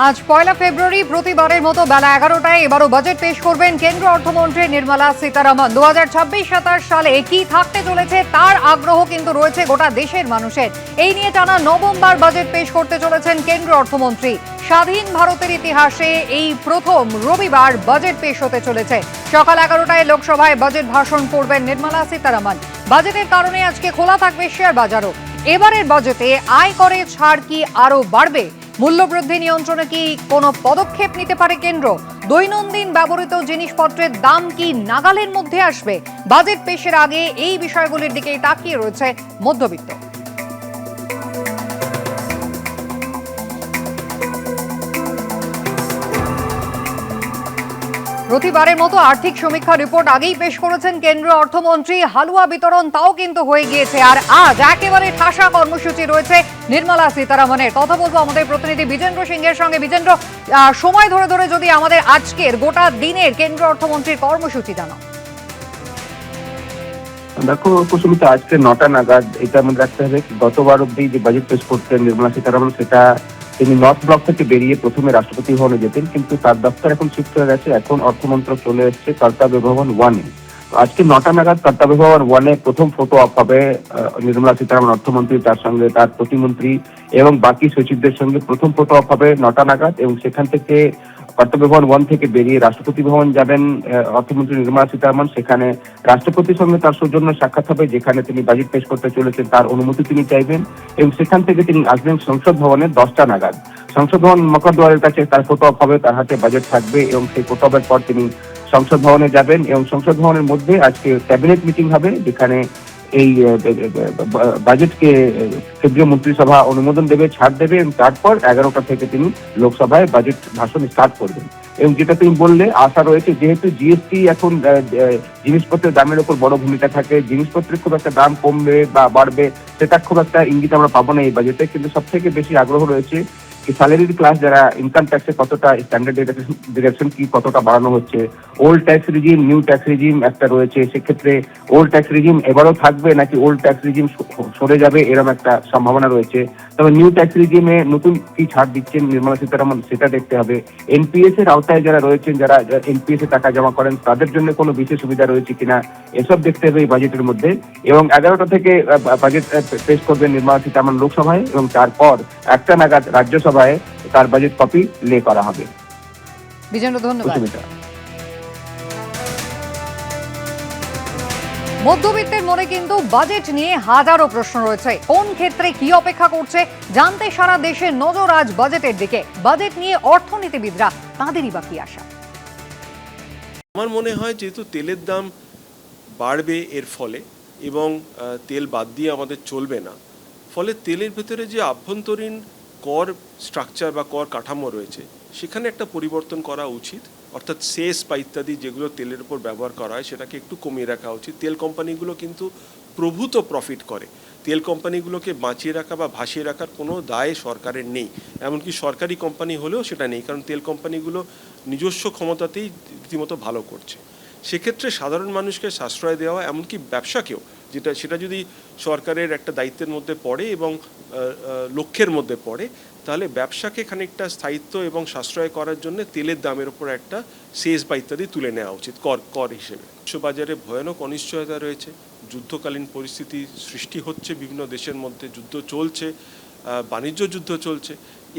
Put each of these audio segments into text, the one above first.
আজ 1 ফেব্রুয়ারি প্রতিবারের মতো বেলা 11টায় এবারও বাজেট পেশ করবেন কেন্দ্রীয় অর্থমন্ত্রী নির্মলা সীতারামন। 2026-27 সালে কি থাকতে চলেছে তার আগ্রহ কিন্তু রয়েছে গোটা দেশের মানুষের। এই নিয়ে টানা নবমবার বাজেট পেশ করতে চলেছেন কেন্দ্রীয় অর্থমন্ত্রী। স্বাধীন ভারতের ইতিহাসে এই প্রথম রবিবার বাজেট পেশ হতে চলেছে। সকাল 11টায় লোকসভায় বাজেট ভাষণ করবেন নির্মলা সীতারামন। বাজেটের কারণে আজকে খোলা থাকবে শেয়ার বাজারও। এবারের বাজেটে আয়করে ছাড় কি আরো বাড়বে? মূল্যবৃদ্ধি নিয়ন্ত্রণে কি কোনো পদক্ষেপ নিতে পারে কেন্দ্র? দৈনন্দিন ব্যবহৃত জিনিসপত্রের দাম কি নাগালের মধ্যে আসবে? বাজেট পেশের আগে এই বিষয়গুলির দিকে তাকিয়ে রয়েছে মধ্যবিত্ত। প্রতিবারের মতো আর্থিক সমীক্ষা রিপোর্ট আগেই পেশ করেছেন কেন্দ্রীয় অর্থমন্ত্রী। হালুয়া বিতরণ তাও কিন্তু হয়ে গিয়েছে। আর আজ একেবারে ঠাসা কর্মসূচি রয়েছে নির্মলা সীতারামনের। কথা বলবো আমাদের প্রতিনিধি বিজেন্দ্র সিংহের সঙ্গে। বিজেন্দ্র, সময় ধরে ধরে যদি আমাদের আজকের গোটা দিনের কেন্দ্রীয় অর্থমন্ত্রীর কর্মসূচি জানাও। দেখো কুসুমিতা, আজকে 9টা নাগাদ এটা মনে রাখতে হবে, গতবার অব্দি যে বাজেট পেশ করতেন নির্মলা সীতারামন, সেটা তিনি নর্থ ব্লক থেকে বেরিয়ে প্রথমে রাষ্ট্রপতি ভবনে যেতেন, কিন্তু তার দপ্তর এখন শিফট হয়ে গেছে। এখন অর্থমন্ত্রক চলে এসেছে কর্তব্য ভবন 1-এ। আজকে 9টা নাগাদ কর্তব্য ভবন 1-এ প্রথম ফটো অফ হবে নির্মলা সীতারামন অর্থমন্ত্রী, তার সঙ্গে তার প্রতিমন্ত্রী এবং বাকি সচিবদের সঙ্গে প্রথম ফটো অফ হবে 9টা নাগাদ। এবং সেখান থেকে কর্তব্য ভবন 1 থেকে বেরিয়ে রাষ্ট্রপতি ভবন যাবেন অর্থমন্ত্রী নির্মলা সীতারামন। সেখানে রাষ্ট্রপতির সঙ্গে তার সৌজন্য সাক্ষাৎ হবে, যেখানে তিনি বাজেট পেশ করতে চলেছেন তার অনুমতি তিনি চাইবেন। এবং সেখান থেকে তিনি আসবেন সংসদ ভবনে 10টা নাগাদ। সংসদ ভবন মকরদুয়ারের কাছে তার ফটো অফ হবে, তার হাতে বাজেট থাকবে এবং সেই ফটো অফের পর তিনি সংসদ ভবনে যাবেন। এবং সংসদ ভবনের মধ্যে আজকে ক্যাবিনেট মিটিং হবে, যেখানে এই বাজেটকে কেন্দ্রীয় মন্ত্রিসভা অনুমোদন দেবে, ছাড় দেবে এবং তারপর 11টা থেকে তিনি লোকসভায় বাজেট ভাষণ স্টার্ট করবেন। এবং যেটা তুমি বললে, আশা রয়েছে যেহেতু জিএসটি এখন জিনিসপত্রের দামের উপর বড় ভূমিকা থাকে, জিনিসপত্রের খুব একটা দাম কমবে বা বাড়বে সেটা খুব একটা ইঙ্গিত আমরা পাবো না এই বাজেটে। কিন্তু সব থেকে বেশি আগ্রহ রয়েছে স্যালারির ক্লাস যারা ইনকাম ট্যাক্সে কতটা স্ট্যান্ডার্ড ডিডাকশন কি কতটা বাড়ানো হচ্ছে, old tax regime new tax regime একটা রয়েছে, সেক্ষেত্রে ওল্ড ট্যাক্স রিজিম এবারও থাকবে নাকি ওল্ড ট্যাক্স রিজিম সরে যাবে এরকম একটা সম্ভাবনা রয়েছে। তবে নিউ ট্যাক্স রিজিমে নতুন কি ছাড় দিচ্ছেন নির্মলা সীতারামন সেটা দেখতে হবে। এনপিএস এর আওতায় যারা রয়েছেন, যারা এনপিএস এ টাকা জমা করেন, তাদের জন্য কোনো বিশেষ সুবিধা রয়েছে কিনা এসব দেখতে হবে এই বাজেটের মধ্যে। এবং 11টা থেকে বাজেট পেশ করবেন নির্মলা সীতারামন লোকসভায় এবং তারপর 1টা নাগাদ রাজ্যসভায় তার বাজেট কপি লে করা হবে। বিজেন্দ্র, ধন্যবাদ। মধ্যবিত্তের মনে কিন্তু বাজেট নিয়ে হাজারো প্রশ্ন রয়েছে। কোন ক্ষেত্রে কি অপেক্ষা করছে জানতে সারা দেশের নজর আজ বাজেটের দিকে। বাজেট নিয়ে অর্থনীতিবিদরা তাঁদেরই বাকি আশা। আমার মনে হয় যেহেতু তেলের দাম বাড়বে এর ফলে এবং তেল বাদ দিয়ে আমাদের চলবে না, ফলে তেলের ভেতরে যে আভ্যন্তরীণ কর স্ট্রাকচার বা কর কাঠামো রয়েছে সেখানে একটা পরিবর্তন করা উচিত। অর্থাৎ সেস বা ইত্যাদি যেগুলো তেলের উপর ব্যবহার করা হয় সেটাকে একটু কমিয়ে রাখা উচিত। তেল কোম্পানিগুলো কিন্তু প্রভূত প্রফিট করে। তেল কোম্পানিগুলোকে বাঁচিয়ে রাখা বা ভাসিয়ে রাখার কোনো দায় সরকারের নেই, এমনকি সরকারি কোম্পানি হলেও সেটা নেই, কারণ তেল কোম্পানিগুলো নিজস্ব ক্ষমতাতেই রীতিমতো ভালো করছে। সেক্ষেত্রে সাধারণ মানুষকে সাশ্রয় দেওয়া, এমনকি ব্যবসাকেও, সেটা যদি সরকারের একটা দায়িত্বের মধ্যে পড়ে এবং লক্ষ্যের মধ্যে পড়ে, তাহলে ব্যবসাকে খানিকটা স্থায়িত্ব এবং সাশ্রয় করার জন্য তেলের দামের উপর একটা সেস বা ইত্যাদি তুলে নেওয়া উচিত কর হিসেবে। বিশ্ববাজারে ভয়ানক অনিশ্চয়তা রয়েছে, যুদ্ধকালীন পরিস্থিতি সৃষ্টি হচ্ছে, বিভিন্ন দেশের মধ্যে যুদ্ধ চলছে, বাণিজ্য যুদ্ধ চলছে।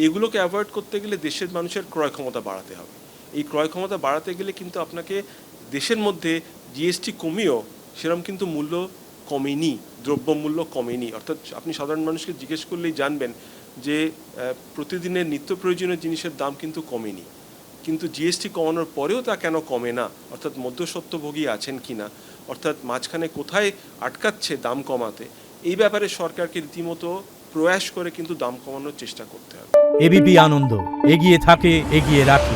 এগুলোকে অ্যাভয়েড করতে গেলে দেশের মানুষের ক্রয় ক্ষমতা বাড়াতে হবে। এই ক্রয় ক্ষমতা বাড়াতে গেলে কিন্তু আপনাকে দেশের মধ্যে জিএসটি কমিয়েও সেরকম কিন্তু মূল্য কমেনি, দ্রব্যমূল্য কমেনি। অর্থাৎ আপনি সাধারণ মানুষকে জিজ্ঞেস করলেই জানবেন যে প্রতিদিনের নিত্য প্রয়োজনীয় জিনিসের দাম কিন্তু কমেনি। কিন্তু জিএসটি কমানোর পরেও তা কেন কমে না? অর্থাৎ মধ্যস্বত্বভোগী আছেন কি না, অর্থাৎ মাঝখানে কোথায় আটকাচ্ছে দাম কমাতে, এই ব্যাপারে সরকারকে রীতিমতো প্রয়াস করে কিন্তু দাম কমানোর চেষ্টা করতে হবে। এবিপি আনন্দ, এগিয়ে থাকে, এগিয়ে রাখে।